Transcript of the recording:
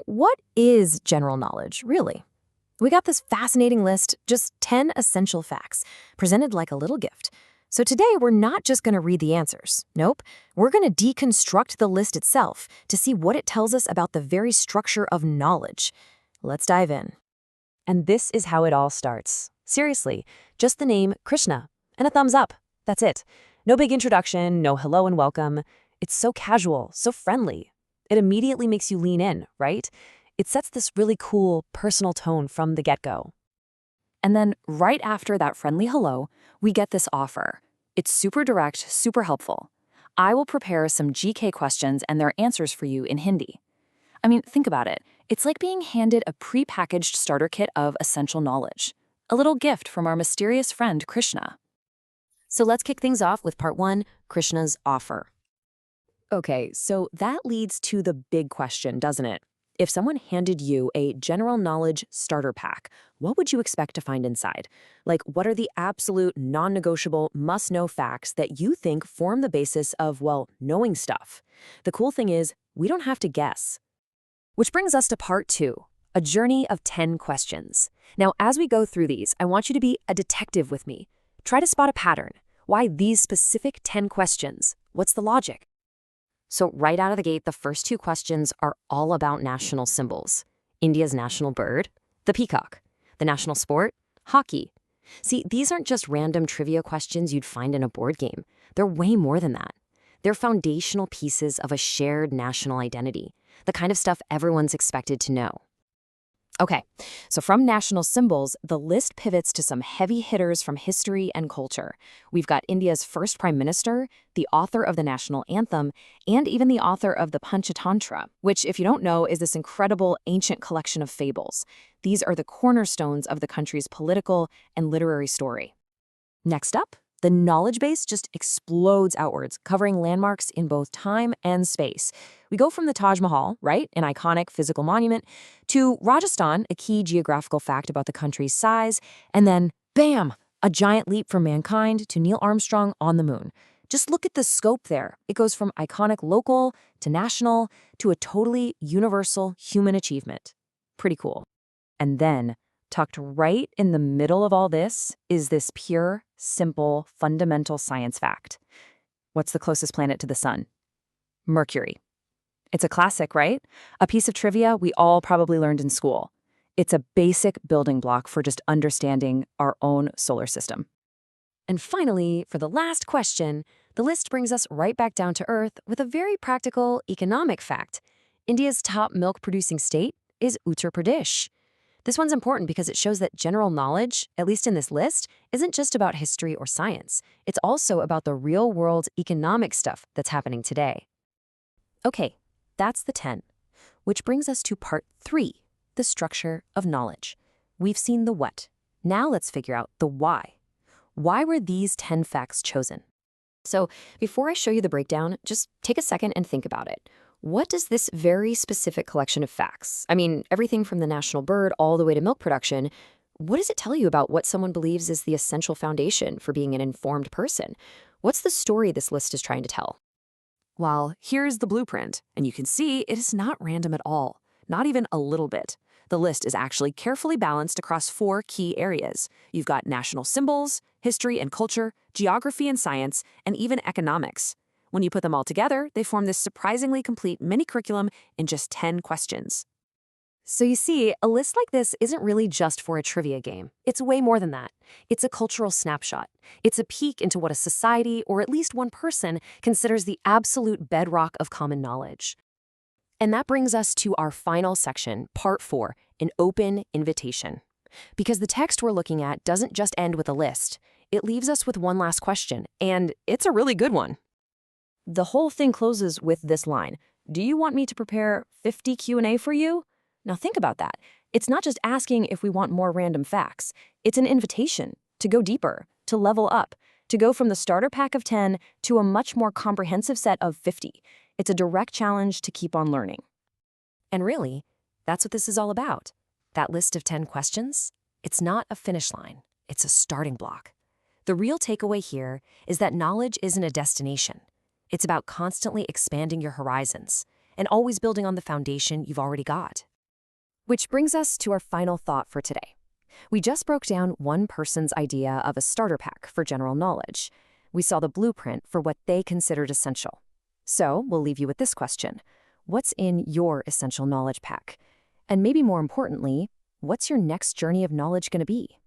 What is general knowledge, really? We got this fascinating list, just 10 essential facts, presented like a little gift. So today, we're not just going to read the answers. Nope. We're going to deconstruct the list itself to see what it tells us about the very structure of knowledge. Let's dive in. And this is how it all starts. Seriously, just the name Krishna and a thumbs up. That's it. No big introduction, no hello and welcome. It's so casual, so friendly. It immediately makes you lean in, right? It sets this really cool, personal tone from the get-go. And then right after that friendly hello, we get this offer. It's super direct, super helpful. I will prepare some GK questions and their answers for you in Hindi. I mean, think about it. It's like being handed a pre-packaged starter kit of essential knowledge. A little gift from our mysterious friend, Krishna. So let's kick things off with part 1, Krishna's offer. Okay, so that leads to the big question, doesn't it? If someone handed you a general knowledge starter pack, what would you expect to find inside? Like, what are the absolute non-negotiable must-know facts that you think form the basis of, well, knowing stuff? The cool thing is, we don't have to guess. Which brings us to part 2, a journey of 10 questions. Now, as we go through these, I want you to be a detective with me. Try to spot a pattern. Why these specific 10 questions? What's the logic? So right out of the gate, the first 2 questions are all about national symbols. India's national bird, the peacock. The national sport, hockey. See, these aren't just random trivia questions you'd find in a board game. They're way more than that. They're foundational pieces of a shared national identity, the kind of stuff everyone's expected to know. Okay, so from national symbols, the list pivots to some heavy hitters from history and culture. We've got India's first prime minister, the author of the national anthem, and even the author of the Panchatantra, which, if you don't know, is this incredible ancient collection of fables. These are the cornerstones of the country's political and literary story. Next up, the knowledge base just explodes outwards, covering landmarks in both time and space. We go from the Taj Mahal, right, an iconic physical monument, to Rajasthan, a key geographical fact about the country's size, and then, bam, a giant leap for mankind to Neil Armstrong on the moon. Just look at the scope there. It goes from iconic local to national to a totally universal human achievement. Pretty cool. And then, tucked right in the middle of all this is this pure, simple, fundamental science fact. What's the closest planet to the sun? Mercury. It's a classic, right? A piece of trivia we all probably learned in school. It's a basic building block for just understanding our own solar system. And finally, for the last question, the list brings us right back down to earth with a very practical economic fact. India's top milk-producing state is Uttar Pradesh. This one's important because it shows that general knowledge, at least in this list, isn't just about history or science. It's also about the real-world economic stuff that's happening today. Okay, that's the 10. Which brings us to part 3, the structure of knowledge. We've seen the what. Now let's figure out the why. Why were these 10 facts chosen? So before I show you the breakdown, just take a second and think about it. What does this very specific collection of facts, I mean, everything from the national bird all the way to milk production, what does it tell you about what someone believes is the essential foundation for being an informed person? What's the story this list is trying to tell? Well, here's the blueprint, and you can see it is not random at all, not even a little bit. The list is actually carefully balanced across 4 key areas. You've got national symbols, history and culture, geography and science, and even economics. When you put them all together, they form this surprisingly complete mini-curriculum in just 10 questions. So you see, a list like this isn't really just for a trivia game. It's way more than that. It's a cultural snapshot. It's a peek into what a society, or at least one person, considers the absolute bedrock of common knowledge. And that brings us to our final section, part 4, an open invitation. Because the text we're looking at doesn't just end with a list. It leaves us with one last question, and it's a really good one. The whole thing closes with this line. Do you want me to prepare 50 Q&A for you? Now think about that. It's not just asking if we want more random facts. It's an invitation to go deeper, to level up, to go from the starter pack of 10 to a much more comprehensive set of 50. It's a direct challenge to keep on learning. And really, that's what this is all about. That list of 10 questions, it's not a finish line. It's a starting block. The real takeaway here is that knowledge isn't a destination. It's about constantly expanding your horizons. and always building on the foundation you've already got. Which brings us to our final thought for today. We just broke down one person's idea of a starter pack for general knowledge. We saw the blueprint for what they considered essential. So we'll leave you with this question. What's in your essential knowledge pack? And maybe more importantly, what's your next journey of knowledge going to be?